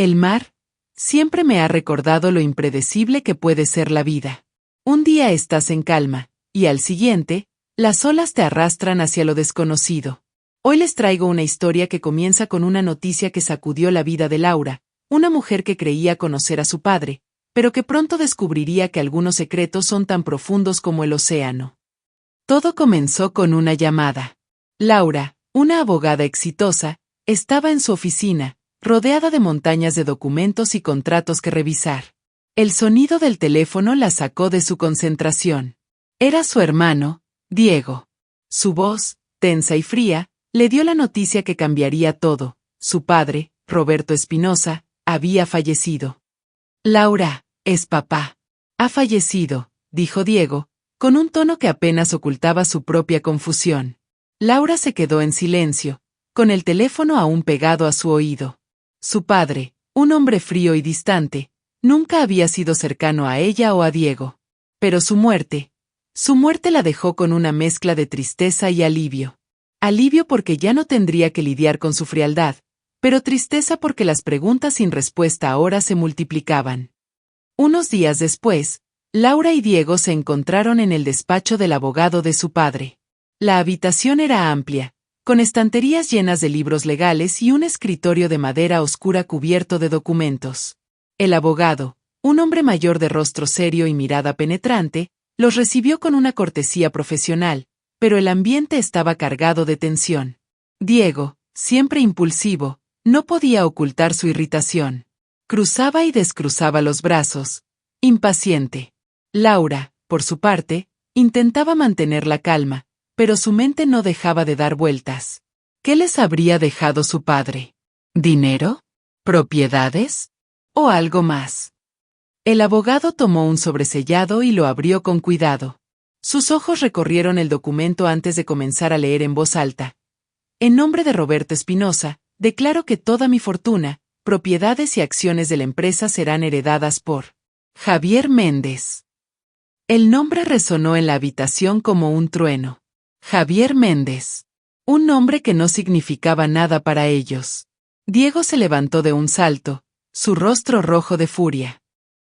El mar siempre me ha recordado lo impredecible que puede ser la vida. Un día estás en calma, y al siguiente, las olas te arrastran hacia lo desconocido. Hoy les traigo una historia que comienza con una noticia que sacudió la vida de Laura, una mujer que creía conocer a su padre, pero que pronto descubriría que algunos secretos son tan profundos como el océano. Todo comenzó con una llamada. Laura, una abogada exitosa, estaba en su oficina, rodeada de montañas de documentos y contratos que revisar. El sonido del teléfono la sacó de su concentración. Era su hermano, Diego. Su voz, tensa y fría, le dio la noticia que cambiaría todo. Su padre, Roberto Espinosa, había fallecido. Laura, es papá. Ha fallecido, dijo Diego, con un tono que apenas ocultaba su propia confusión. Laura se quedó en silencio, con el teléfono aún pegado a su oído. Su padre, un hombre frío y distante, nunca había sido cercano a ella o a Diego. Pero su muerte la dejó con una mezcla de tristeza y alivio. Alivio porque ya no tendría que lidiar con su frialdad, pero tristeza porque las preguntas sin respuesta ahora se multiplicaban. Unos días después, Laura y Diego se encontraron en el despacho del abogado de su padre. La habitación era amplia, con estanterías llenas de libros legales y un escritorio de madera oscura cubierto de documentos. El abogado, un hombre mayor de rostro serio y mirada penetrante, los recibió con una cortesía profesional, pero el ambiente estaba cargado de tensión. Diego, siempre impulsivo, no podía ocultar su irritación. Cruzaba y descruzaba los brazos, impaciente. Laura, por su parte, intentaba mantener la calma, pero su mente no dejaba de dar vueltas. ¿Qué les habría dejado su padre? ¿Dinero? ¿Propiedades? ¿O algo más? El abogado tomó un sobresellado y lo abrió con cuidado. Sus ojos recorrieron el documento antes de comenzar a leer en voz alta. En nombre de Roberto Espinosa, declaro que toda mi fortuna, propiedades y acciones de la empresa serán heredadas por Javier Méndez. El nombre resonó en la habitación como un trueno. Javier Méndez. Un nombre que no significaba nada para ellos. Diego se levantó de un salto, su rostro rojo de furia.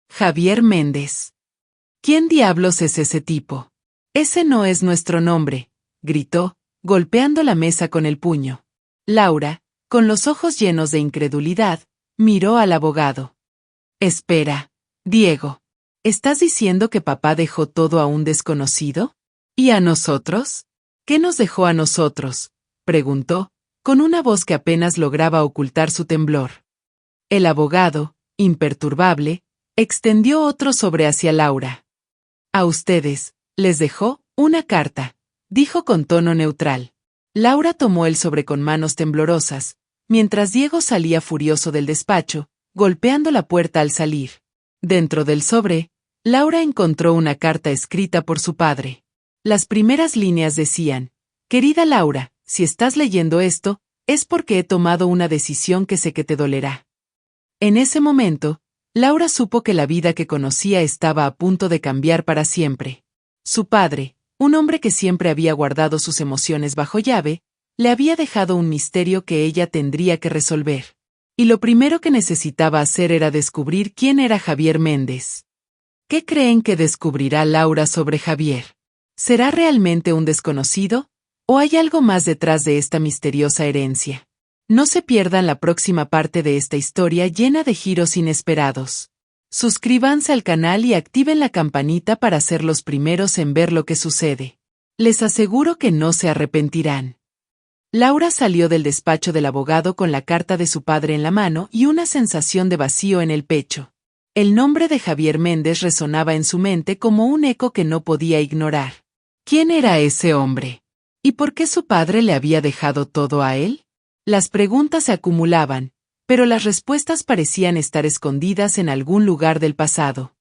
Javier Méndez. ¿Quién diablos es ese tipo? Ese no es nuestro nombre, gritó, golpeando la mesa con el puño. Laura, con los ojos llenos de incredulidad, miró al abogado. Espera, Diego, ¿estás diciendo que papá dejó todo a un desconocido? ¿Y a nosotros? ¿Qué nos dejó a nosotros?, preguntó, con una voz que apenas lograba ocultar su temblor. El abogado, imperturbable, extendió otro sobre hacia Laura. A ustedes, les dejó una carta, dijo con tono neutral. Laura tomó el sobre con manos temblorosas, mientras Diego salía furioso del despacho, golpeando la puerta al salir. Dentro del sobre, Laura encontró una carta escrita por su padre. Las primeras líneas decían: «Querida Laura, si estás leyendo esto, es porque he tomado una decisión que sé que te dolerá». En ese momento, Laura supo que la vida que conocía estaba a punto de cambiar para siempre. Su padre, un hombre que siempre había guardado sus emociones bajo llave, le había dejado un misterio que ella tendría que resolver. Y lo primero que necesitaba hacer era descubrir quién era Javier Méndez. ¿Qué creen que descubrirá Laura sobre Javier? ¿Será realmente un desconocido? ¿O hay algo más detrás de esta misteriosa herencia? No se pierdan la próxima parte de esta historia llena de giros inesperados. Suscríbanse al canal y activen la campanita para ser los primeros en ver lo que sucede. Les aseguro que no se arrepentirán. Laura salió del despacho del abogado con la carta de su padre en la mano y una sensación de vacío en el pecho. El nombre de Javier Méndez resonaba en su mente como un eco que no podía ignorar. ¿Quién era ese hombre? ¿Y por qué su padre le había dejado todo a él? Las preguntas se acumulaban, pero las respuestas parecían estar escondidas en algún lugar del pasado.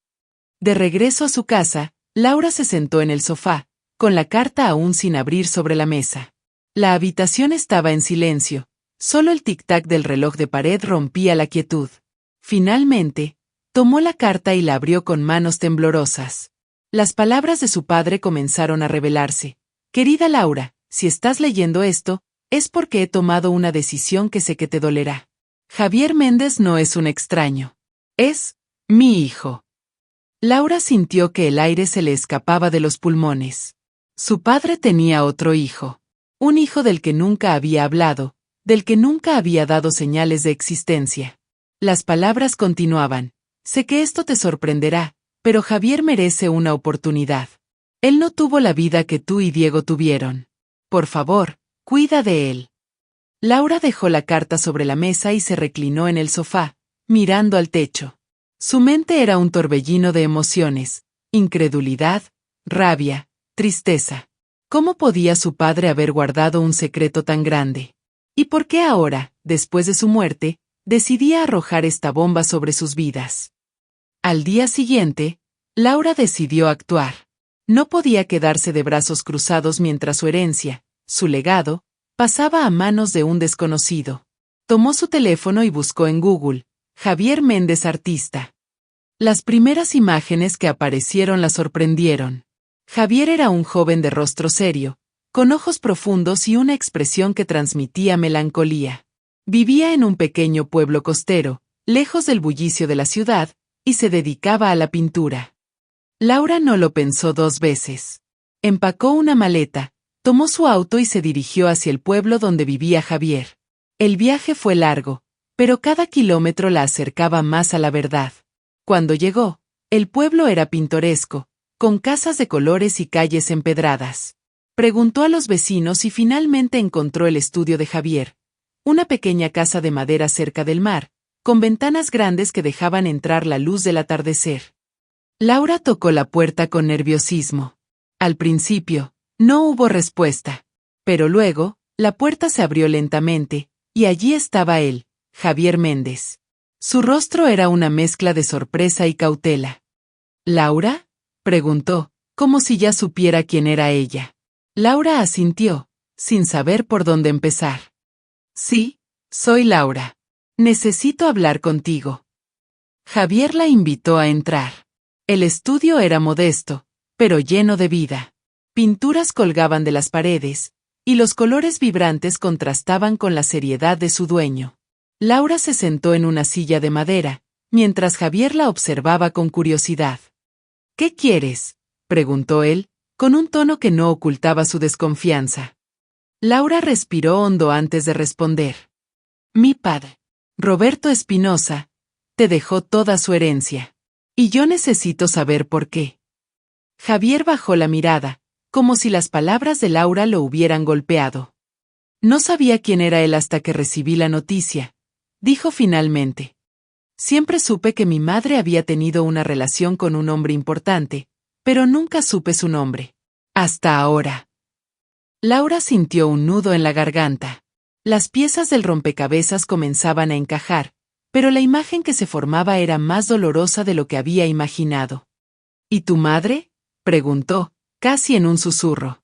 De regreso a su casa, Laura se sentó en el sofá, con la carta aún sin abrir sobre la mesa. La habitación estaba en silencio, solo el tic-tac del reloj de pared rompía la quietud. Finalmente, tomó la carta y la abrió con manos temblorosas. Las palabras de su padre comenzaron a revelarse. Querida Laura, si estás leyendo esto, es porque he tomado una decisión que sé que te dolerá. Javier Méndez no es un extraño. Es mi hijo. Laura sintió que el aire se le escapaba de los pulmones. Su padre tenía otro hijo. Un hijo del que nunca había hablado, del que nunca había dado señales de existencia. Las palabras continuaban. Sé que esto te sorprenderá, pero Javier merece una oportunidad. Él no tuvo la vida que tú y Diego tuvieron. Por favor, cuida de él. Laura dejó la carta sobre la mesa y se reclinó en el sofá, mirando al techo. Su mente era un torbellino de emociones, incredulidad, rabia, tristeza. ¿Cómo podía su padre haber guardado un secreto tan grande? ¿Y por qué ahora, después de su muerte, decidía arrojar esta bomba sobre sus vidas? Al día siguiente, Laura decidió actuar. No podía quedarse de brazos cruzados mientras su herencia, su legado, pasaba a manos de un desconocido. Tomó su teléfono y buscó en Google, Javier Méndez artista. Las primeras imágenes que aparecieron la sorprendieron. Javier era un joven de rostro serio, con ojos profundos y una expresión que transmitía melancolía. Vivía en un pequeño pueblo costero, lejos del bullicio de la ciudad, y se dedicaba a la pintura. Laura no lo pensó dos veces. Empacó una maleta, tomó su auto y se dirigió hacia el pueblo donde vivía Javier. El viaje fue largo, pero cada kilómetro la acercaba más a la verdad. Cuando llegó, el pueblo era pintoresco, con casas de colores y calles empedradas. Preguntó a los vecinos y finalmente encontró el estudio de Javier, una pequeña casa de madera cerca del mar, con ventanas grandes que dejaban entrar la luz del atardecer. Laura tocó la puerta con nerviosismo. Al principio, no hubo respuesta. Pero luego, la puerta se abrió lentamente, y allí estaba él, Javier Méndez. Su rostro era una mezcla de sorpresa y cautela. ¿Laura?, preguntó, como si ya supiera quién era ella. Laura asintió, sin saber por dónde empezar. Sí, soy Laura. Necesito hablar contigo. Javier la invitó a entrar. El estudio era modesto, pero lleno de vida. Pinturas colgaban de las paredes, y los colores vibrantes contrastaban con la seriedad de su dueño. Laura se sentó en una silla de madera, mientras Javier la observaba con curiosidad. ¿Qué quieres?, preguntó él, con un tono que no ocultaba su desconfianza. Laura respiró hondo antes de responder. Mi padre, Roberto Espinosa, te dejó toda su herencia. Y yo necesito saber por qué. Javier bajó la mirada, como si las palabras de Laura lo hubieran golpeado. No sabía quién era él hasta que recibí la noticia, dijo finalmente. Siempre supe que mi madre había tenido una relación con un hombre importante, pero nunca supe su nombre. Hasta ahora. Laura sintió un nudo en la garganta. Las piezas del rompecabezas comenzaban a encajar, pero la imagen que se formaba era más dolorosa de lo que había imaginado. ¿Y tu madre?, preguntó, casi en un susurro.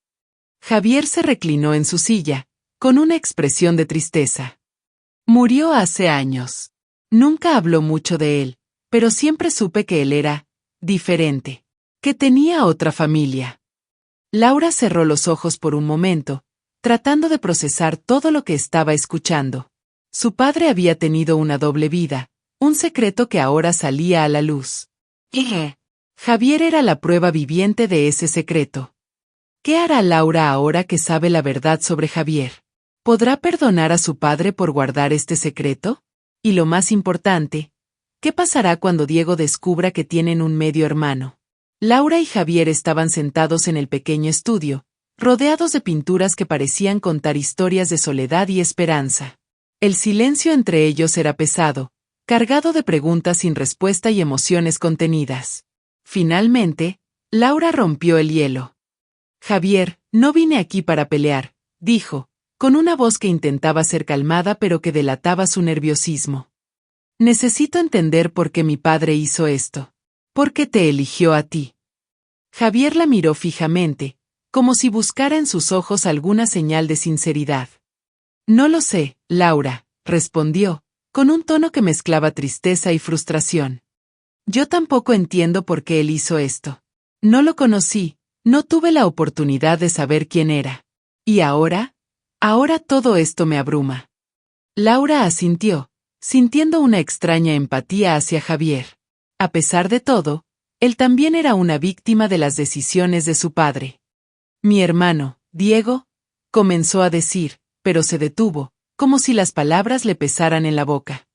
Javier se reclinó en su silla, con una expresión de tristeza. Murió hace años. Nunca habló mucho de él, pero siempre supe que él era diferente, que tenía otra familia. Laura cerró los ojos por un momento, tratando de procesar todo lo que estaba escuchando. Su padre había tenido una doble vida, un secreto que ahora salía a la luz. Javier era la prueba viviente de ese secreto. ¿Qué hará Laura ahora que sabe la verdad sobre Javier? ¿Podrá perdonar a su padre por guardar este secreto? Y lo más importante, ¿qué pasará cuando Diego descubra que tienen un medio hermano? Laura y Javier estaban sentados en el pequeño estudio, rodeados de pinturas que parecían contar historias de soledad y esperanza. El silencio entre ellos era pesado, cargado de preguntas sin respuesta y emociones contenidas. Finalmente, Laura rompió el hielo. Javier, no vine aquí para pelear, dijo, con una voz que intentaba ser calmada pero que delataba su nerviosismo. Necesito entender por qué mi padre hizo esto. ¿Por qué te eligió a ti? Javier la miró fijamente, como si buscara en sus ojos alguna señal de sinceridad. No lo sé, Laura, respondió, con un tono que mezclaba tristeza y frustración. Yo tampoco entiendo por qué él hizo esto. No lo conocí, no tuve la oportunidad de saber quién era. ¿Y ahora? Ahora todo esto me abruma. Laura asintió, sintiendo una extraña empatía hacia Javier. A pesar de todo, él también era una víctima de las decisiones de su padre. Mi hermano, Diego, comenzó a decir, pero se detuvo, como si las palabras le pesaran en la boca.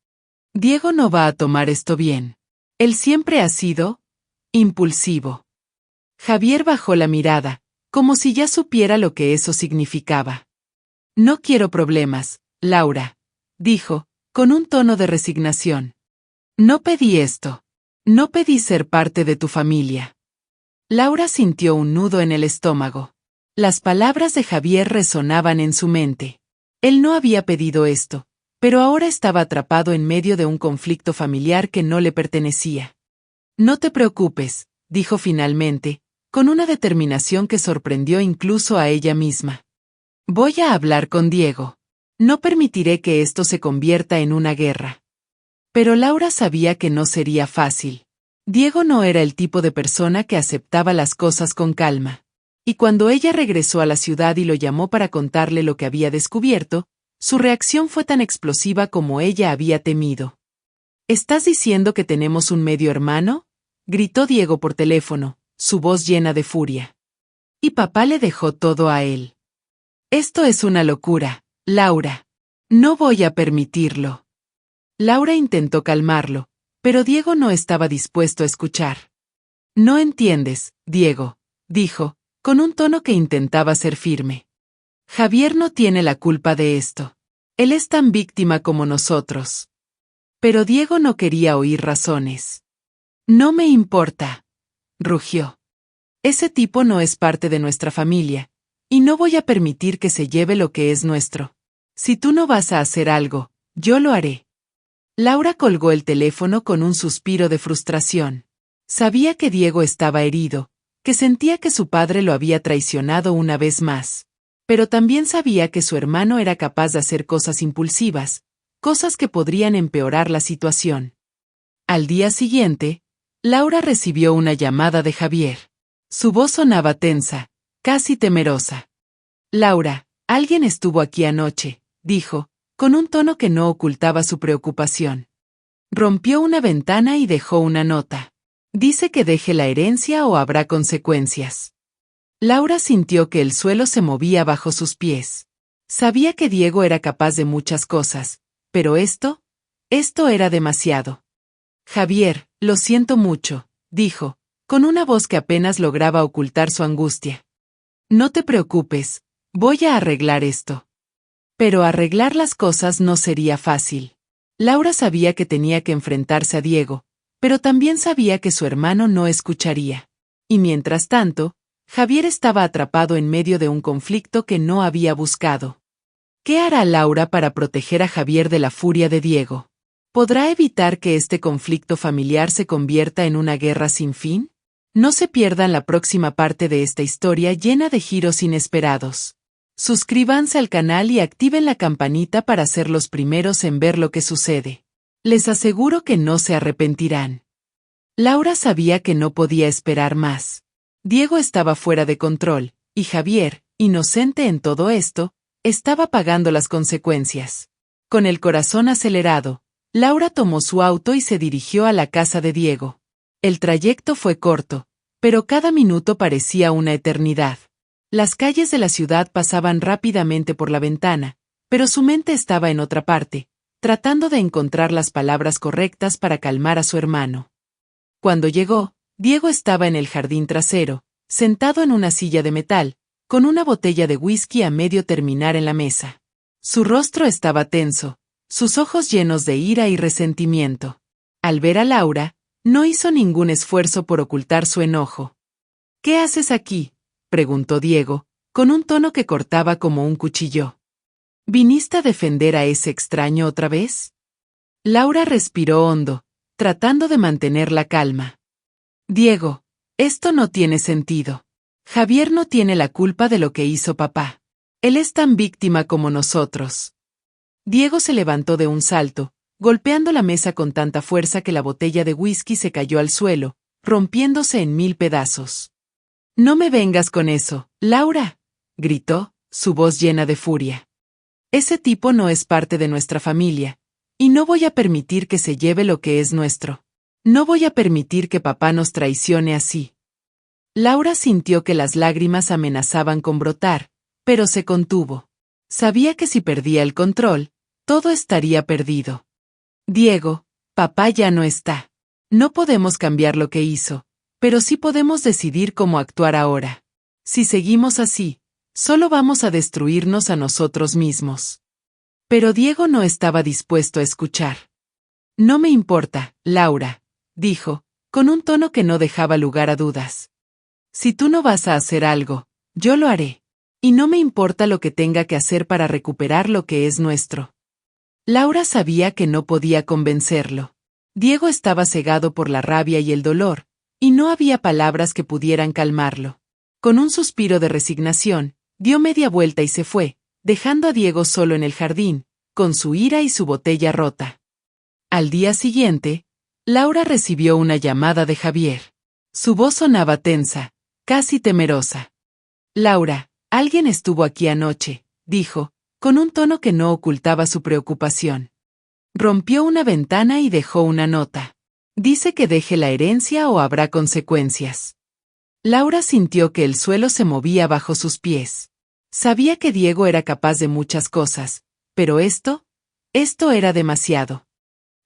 Diego no va a tomar esto bien. Él siempre ha sido impulsivo. Javier bajó la mirada, como si ya supiera lo que eso significaba. No quiero problemas, Laura, dijo, con un tono de resignación. No pedí esto. No pedí ser parte de tu familia. Laura sintió un nudo en el estómago. Las palabras de Javier resonaban en su mente. Él no había pedido esto, pero ahora estaba atrapado en medio de un conflicto familiar que no le pertenecía. No te preocupes, dijo finalmente, con una determinación que sorprendió incluso a ella misma. Voy a hablar con Diego. No permitiré que esto se convierta en una guerra. Pero Laura sabía que no sería fácil. Diego no era el tipo de persona que aceptaba las cosas con calma. Y cuando ella regresó a la ciudad y lo llamó para contarle lo que había descubierto, su reacción fue tan explosiva como ella había temido. ¿Estás diciendo que tenemos un medio hermano?, gritó Diego por teléfono, su voz llena de furia. Y papá le dejó todo a él. Esto es una locura, Laura. No voy a permitirlo. Laura intentó calmarlo, pero Diego no estaba dispuesto a escuchar. No entiendes, Diego, dijo, con un tono que intentaba ser firme. Javier no tiene la culpa de esto. Él es tan víctima como nosotros. Pero Diego no quería oír razones. No me importa, rugió. Ese tipo no es parte de nuestra familia, y no voy a permitir que se lleve lo que es nuestro. Si tú no vas a hacer algo, yo lo haré. Laura colgó el teléfono con un suspiro de frustración. Sabía que Diego estaba herido, que sentía que su padre lo había traicionado una vez más. Pero también sabía que su hermano era capaz de hacer cosas impulsivas, cosas que podrían empeorar la situación. Al día siguiente, Laura recibió una llamada de Javier. Su voz sonaba tensa, casi temerosa. Laura, alguien estuvo aquí anoche, dijo, con un tono que no ocultaba su preocupación. Rompió una ventana y dejó una nota. Dice que deje la herencia o habrá consecuencias. Laura sintió que el suelo se movía bajo sus pies. Sabía que Diego era capaz de muchas cosas, pero esto era demasiado. Javier, lo siento mucho, dijo, con una voz que apenas lograba ocultar su angustia. No te preocupes, voy a arreglar esto. Pero arreglar las cosas no sería fácil. Laura sabía que tenía que enfrentarse a Diego, pero también sabía que su hermano no escucharía. Y mientras tanto, Javier estaba atrapado en medio de un conflicto que no había buscado. ¿Qué hará Laura para proteger a Javier de la furia de Diego? ¿Podrá evitar que este conflicto familiar se convierta en una guerra sin fin? No se pierdan la próxima parte de esta historia llena de giros inesperados. Suscríbanse al canal y activen la campanita para ser los primeros en ver lo que sucede. Les aseguro que no se arrepentirán. Laura sabía que no podía esperar más. Diego estaba fuera de control, y Javier, inocente en todo esto, estaba pagando las consecuencias. Con el corazón acelerado, Laura tomó su auto y se dirigió a la casa de Diego. El trayecto fue corto, pero cada minuto parecía una eternidad. Las calles de la ciudad pasaban rápidamente por la ventana, pero su mente estaba en otra parte, tratando de encontrar las palabras correctas para calmar a su hermano. Cuando llegó, Diego estaba en el jardín trasero, sentado en una silla de metal, con una botella de whisky a medio terminar en la mesa. Su rostro estaba tenso, sus ojos llenos de ira y resentimiento. Al ver a Laura, no hizo ningún esfuerzo por ocultar su enojo. ¿Qué haces aquí?, preguntó Diego, con un tono que cortaba como un cuchillo. ¿Viniste a defender a ese extraño otra vez? Laura respiró hondo, tratando de mantener la calma. Diego, esto no tiene sentido. Javier no tiene la culpa de lo que hizo papá. Él es tan víctima como nosotros. Diego se levantó de un salto, golpeando la mesa con tanta fuerza que la botella de whisky se cayó al suelo, rompiéndose en 1000 pedazos. No me vengas con eso, Laura, gritó, su voz llena de furia. Ese tipo no es parte de nuestra familia, Y no voy a permitir que se lleve lo que es nuestro. No voy a permitir que papá nos traicione así. Laura sintió que las lágrimas amenazaban con brotar, pero se contuvo. Sabía que si perdía el control, todo estaría perdido. Diego, papá ya no está. No podemos cambiar lo que hizo, pero sí podemos decidir cómo actuar ahora. Si seguimos así, solo vamos a destruirnos a nosotros mismos. Pero Diego no estaba dispuesto a escuchar. No me importa, Laura, dijo, con un tono que no dejaba lugar a dudas. Si tú no vas a hacer algo, yo lo haré. Y no me importa lo que tenga que hacer para recuperar lo que es nuestro. Laura sabía que no podía convencerlo. Diego estaba cegado por la rabia y el dolor, y no había palabras que pudieran calmarlo. Con un suspiro de resignación, dio media vuelta y se fue, dejando a Diego solo en el jardín, con su ira y su botella rota. Al día siguiente, Laura recibió una llamada de Javier. Su voz sonaba tensa, casi temerosa. Laura, alguien estuvo aquí anoche, dijo, con un tono que no ocultaba su preocupación. Rompió una ventana y dejó una nota. Dice que deje la herencia o habrá consecuencias. Laura sintió que el suelo se movía bajo sus pies. Sabía que Diego era capaz de muchas cosas, pero esto era demasiado.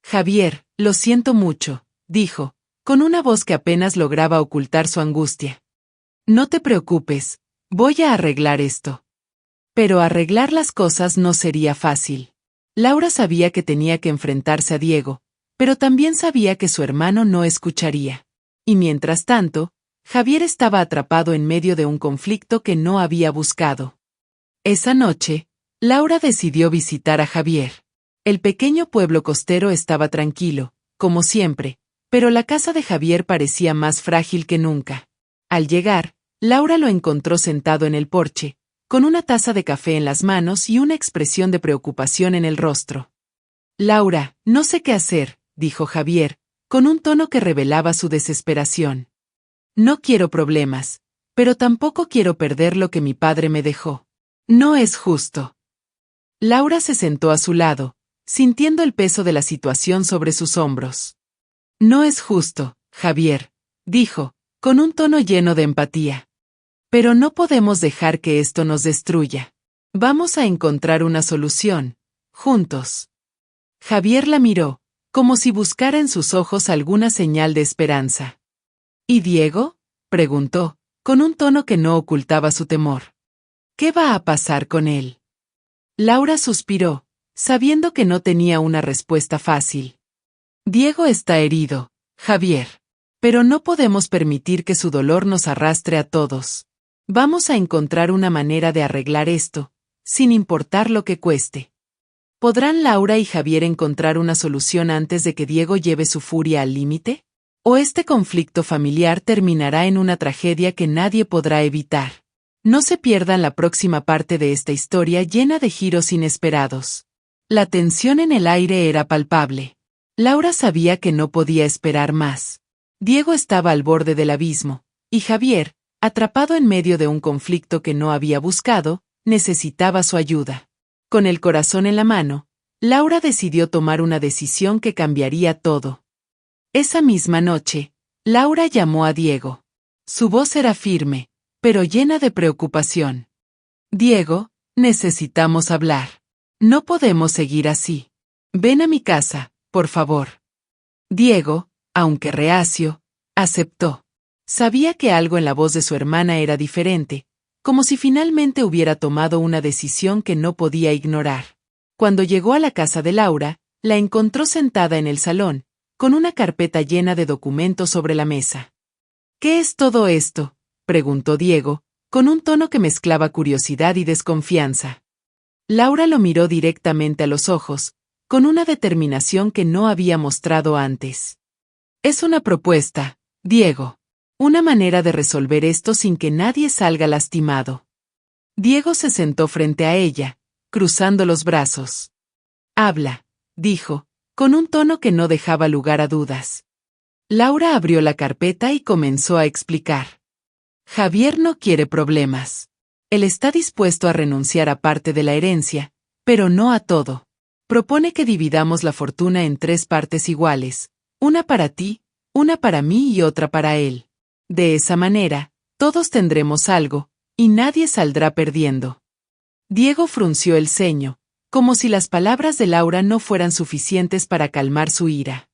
Javier, lo siento mucho, dijo, con una voz que apenas lograba ocultar su angustia. No te preocupes, voy a arreglar esto. Pero arreglar las cosas no sería fácil. Laura sabía que tenía que enfrentarse a Diego, pero también sabía que su hermano no escucharía. Y mientras tanto, Javier estaba atrapado en medio de un conflicto que no había buscado. Esa noche, Laura decidió visitar a Javier. El pequeño pueblo costero estaba tranquilo, como siempre, pero la casa de Javier parecía más frágil que nunca. Al llegar, Laura lo encontró sentado en el porche, con una taza de café en las manos y una expresión de preocupación en el rostro. Laura, no sé qué hacer, dijo Javier, con un tono que revelaba su desesperación. No quiero problemas, pero tampoco quiero perder lo que mi padre me dejó. No es justo. Laura se sentó a su lado, sintiendo el peso de la situación sobre sus hombros. No es justo, Javier, dijo, con un tono lleno de empatía. Pero no podemos dejar que esto nos destruya. Vamos a encontrar una solución, juntos. Javier la miró, como si buscara en sus ojos alguna señal de esperanza. ¿Y Diego?, preguntó, con un tono que no ocultaba su temor. ¿Qué va a pasar con él? Laura suspiró, sabiendo que no tenía una respuesta fácil. Diego está herido, Javier. Pero no podemos permitir que su dolor nos arrastre a todos. Vamos a encontrar una manera de arreglar esto, sin importar lo que cueste. ¿Podrán Laura y Javier encontrar una solución antes de que Diego lleve su furia al límite? ¿O este conflicto familiar terminará en una tragedia que nadie podrá evitar? No se pierdan la próxima parte de esta historia llena de giros inesperados. La tensión en el aire era palpable. Laura sabía que no podía esperar más. Diego estaba al borde del abismo, y Javier, atrapado en medio de un conflicto que no había buscado, necesitaba su ayuda. Con el corazón en la mano, Laura decidió tomar una decisión que cambiaría todo. Esa misma noche, Laura llamó a Diego. Su voz era firme, pero llena de preocupación. Diego, necesitamos hablar. No podemos seguir así. Ven a mi casa, por favor. Diego, aunque reacio, aceptó. Sabía que algo en la voz de su hermana era diferente, como si finalmente hubiera tomado una decisión que no podía ignorar. Cuando llegó a la casa de Laura, la encontró sentada en el salón, con una carpeta llena de documentos sobre la mesa. ¿Qué es todo esto?, preguntó Diego, con un tono que mezclaba curiosidad y desconfianza. Laura lo miró directamente a los ojos, con una determinación que no había mostrado antes. Es una propuesta, Diego. Una manera de resolver esto sin que nadie salga lastimado. Diego se sentó frente a ella, cruzando los brazos. Habla, dijo, con un tono que no dejaba lugar a dudas. Laura abrió la carpeta y comenzó a explicar. Javier no quiere problemas. Él está dispuesto a renunciar a parte de la herencia, pero no a todo. Propone que dividamos la fortuna en 3 partes iguales, una para ti, una para mí y otra para él. De esa manera, todos tendremos algo, y nadie saldrá perdiendo. Diego frunció el ceño, como si las palabras de Laura no fueran suficientes para calmar su ira.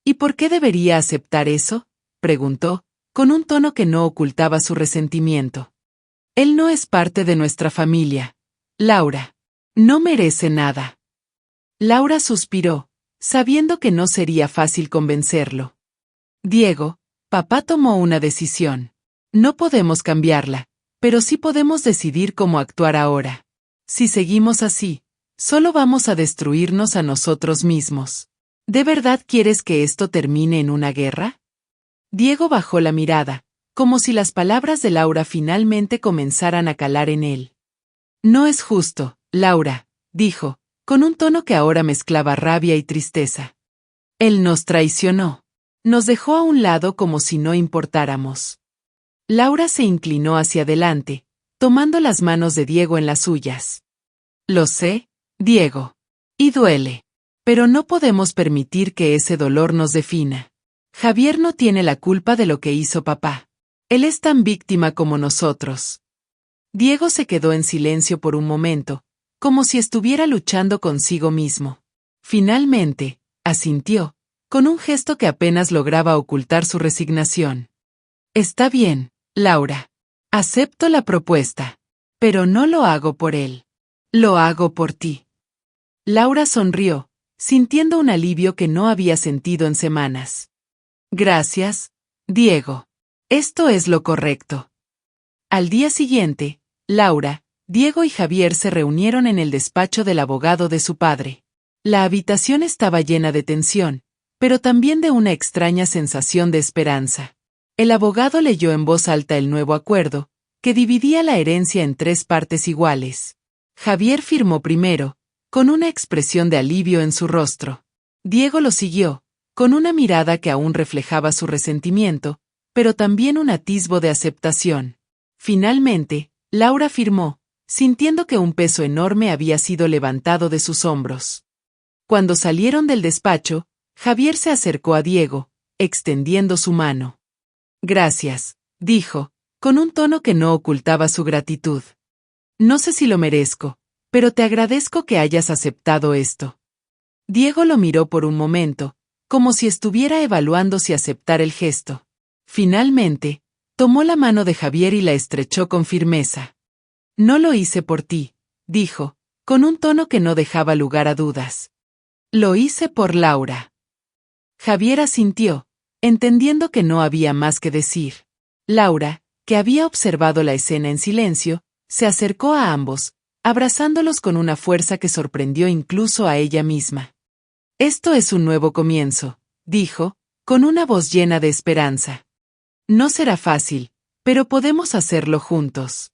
¿Y por qué debería aceptar eso?, preguntó, con un tono que no ocultaba su resentimiento. Él no es parte de nuestra familia, Laura. No merece nada. Laura suspiró, sabiendo que no sería fácil convencerlo. Diego, papá tomó una decisión. No podemos cambiarla, pero sí podemos decidir cómo actuar ahora. Si seguimos así, solo vamos a destruirnos a nosotros mismos. ¿De verdad quieres que esto termine en una guerra? Diego bajó la mirada, como si las palabras de Laura finalmente comenzaran a calar en él. No es justo, Laura, dijo, con un tono que ahora mezclaba rabia y tristeza. Él nos traicionó. Nos dejó a un lado como si no importáramos. Laura se inclinó hacia adelante, tomando las manos de Diego en las suyas. Lo sé, Diego. Y duele. Pero no podemos permitir que ese dolor nos defina. Javier no tiene la culpa de lo que hizo papá. Él es tan víctima como nosotros. Diego se quedó en silencio por un momento, como si estuviera luchando consigo mismo. Finalmente, asintió, con un gesto que apenas lograba ocultar su resignación. Está bien, Laura. Acepto la propuesta. Pero no lo hago por él. Lo hago por ti. Laura sonrió, sintiendo un alivio que no había sentido en semanas. Gracias, Diego. Esto es lo correcto. Al día siguiente, Laura, Diego y Javier se reunieron en el despacho del abogado de su padre. La habitación estaba llena de tensión, pero también de una extraña sensación de esperanza. El abogado leyó en voz alta el nuevo acuerdo, que dividía la herencia en 3 partes iguales. Javier firmó primero, con una expresión de alivio en su rostro. Diego lo siguió, con una mirada que aún reflejaba su resentimiento, pero también un atisbo de aceptación. Finalmente, Laura firmó, sintiendo que un peso enorme había sido levantado de sus hombros. Cuando salieron del despacho, Javier se acercó a Diego, extendiendo su mano. Gracias, dijo, con un tono que no ocultaba su gratitud. No sé si lo merezco, pero te agradezco que hayas aceptado esto. Diego lo miró por un momento, como si estuviera evaluando si aceptar el gesto. Finalmente, tomó la mano de Javier y la estrechó con firmeza. No lo hice por ti, dijo, con un tono que no dejaba lugar a dudas. Lo hice por Laura. Javier asintió, entendiendo que no había más que decir. Laura, que había observado la escena en silencio, se acercó a ambos, abrazándolos con una fuerza que sorprendió incluso a ella misma. Esto es un nuevo comienzo, dijo, con una voz llena de esperanza. No será fácil, pero podemos hacerlo juntos.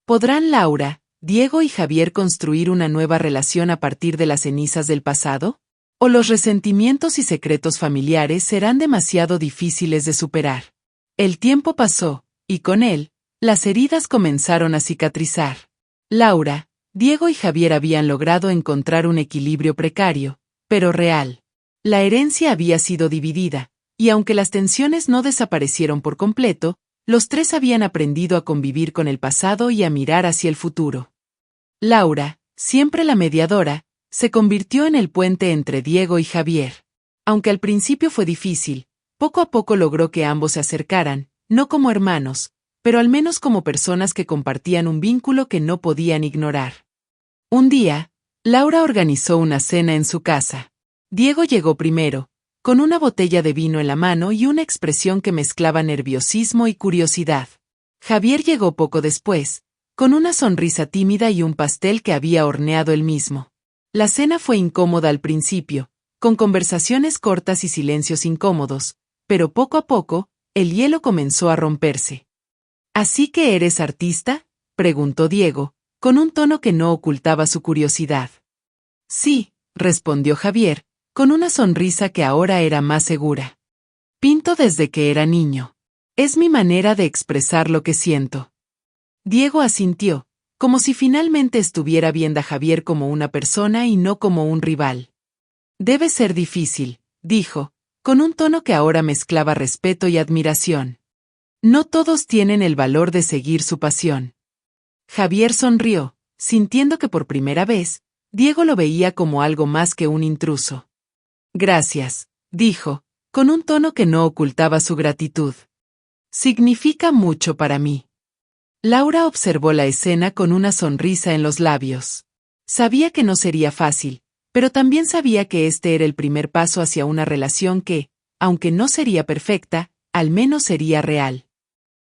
¿Podrán Laura, Diego y Javier construir una nueva relación a partir de las cenizas del pasado? ¿O los resentimientos y secretos familiares serán demasiado difíciles de superar? El tiempo pasó, y con él, las heridas comenzaron a cicatrizar. Laura, Diego y Javier habían logrado encontrar un equilibrio precario, pero real. La herencia había sido dividida, y aunque las tensiones no desaparecieron por completo, los 3 habían aprendido a convivir con el pasado y a mirar hacia el futuro. Laura, siempre la mediadora, se convirtió en el puente entre Diego y Javier. Aunque al principio fue difícil, poco a poco logró que ambos se acercaran, no como hermanos, pero al menos como personas que compartían un vínculo que no podían ignorar. Un día, Laura organizó una cena en su casa. Diego llegó primero, con una botella de vino en la mano y una expresión que mezclaba nerviosismo y curiosidad. Javier llegó poco después, con una sonrisa tímida y un pastel que había horneado él mismo. La cena fue incómoda al principio, con conversaciones cortas y silencios incómodos, pero poco a poco, el hielo comenzó a romperse. ¿Así que eres artista?, preguntó Diego, con un tono que no ocultaba su curiosidad. Sí, respondió Javier, con una sonrisa que ahora era más segura. Pinto desde que era niño. Es mi manera de expresar lo que siento. Diego asintió, como si finalmente estuviera viendo a Javier como una persona y no como un rival. Debe ser difícil, dijo, con un tono que ahora mezclaba respeto y admiración. No todos tienen el valor de seguir su pasión. Javier sonrió, sintiendo que por primera vez, Diego lo veía como algo más que un intruso. Gracias, dijo, con un tono que no ocultaba su gratitud. Significa mucho para mí. Laura observó la escena con una sonrisa en los labios. Sabía que no sería fácil, pero también sabía que este era el primer paso hacia una relación que, aunque no sería perfecta, al menos sería real.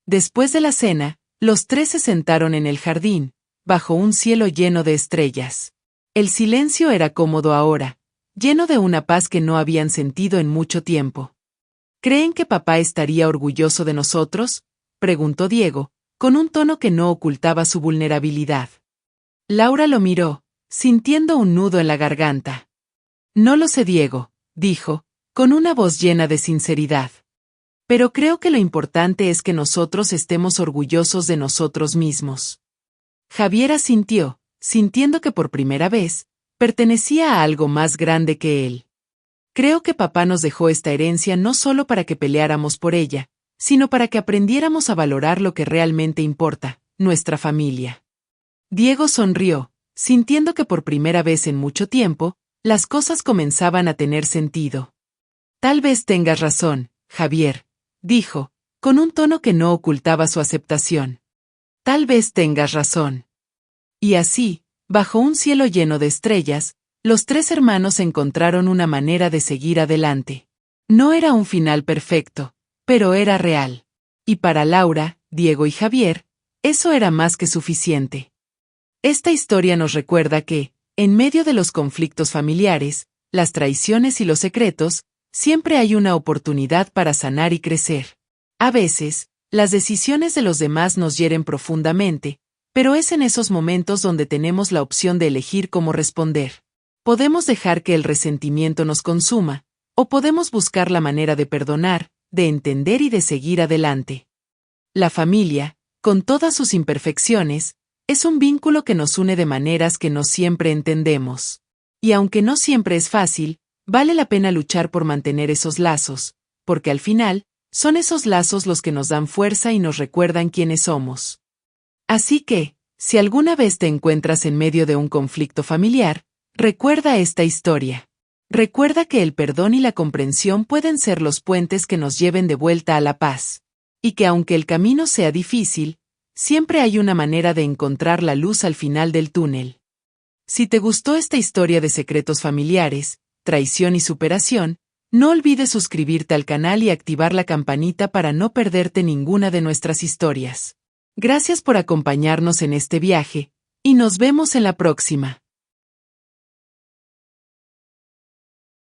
Después de la cena, los tres se sentaron en el jardín, bajo un cielo lleno de estrellas. El silencio era cómodo ahora, lleno de una paz que no habían sentido en mucho tiempo. ¿Creen que papá estaría orgulloso de nosotros?, preguntó Diego, con un tono que no ocultaba su vulnerabilidad. Laura lo miró, sintiendo un nudo en la garganta. No lo sé, Diego, dijo, con una voz llena de sinceridad. Pero creo que lo importante es que nosotros estemos orgullosos de nosotros mismos. Javier asintió, sintiendo que por primera vez, pertenecía a algo más grande que él. Creo que papá nos dejó esta herencia no solo para que peleáramos por ella, sino para que aprendiéramos a valorar lo que realmente importa, nuestra familia. Diego sonrió, sintiendo que por primera vez en mucho tiempo, las cosas comenzaban a tener sentido. Tal vez tengas razón, Javier, dijo, con un tono que no ocultaba su aceptación. Tal vez tengas razón. Y así, bajo un cielo lleno de estrellas, los tres hermanos encontraron una manera de seguir adelante. No era un final perfecto, pero era real. Y para Laura, Diego y Javier, eso era más que suficiente. Esta historia nos recuerda que, en medio de los conflictos familiares, las traiciones y los secretos, siempre hay una oportunidad para sanar y crecer. A veces, las decisiones de los demás nos hieren profundamente, pero es en esos momentos donde tenemos la opción de elegir cómo responder. Podemos dejar que el resentimiento nos consuma, o podemos buscar la manera de perdonar, de entender y de seguir adelante. La familia, con todas sus imperfecciones, es un vínculo que nos une de maneras que no siempre entendemos. Y aunque no siempre es fácil, vale la pena luchar por mantener esos lazos, porque al final, son esos lazos los que nos dan fuerza y nos recuerdan quiénes somos. Así que, si alguna vez te encuentras en medio de un conflicto familiar, recuerda esta historia. Recuerda que el perdón y la comprensión pueden ser los puentes que nos lleven de vuelta a la paz. Y que aunque el camino sea difícil, siempre hay una manera de encontrar la luz al final del túnel. Si te gustó esta historia de secretos familiares, traición y superación, no olvides suscribirte al canal y activar la campanita para no perderte ninguna de nuestras historias. Gracias por acompañarnos en este viaje, y nos vemos en la próxima.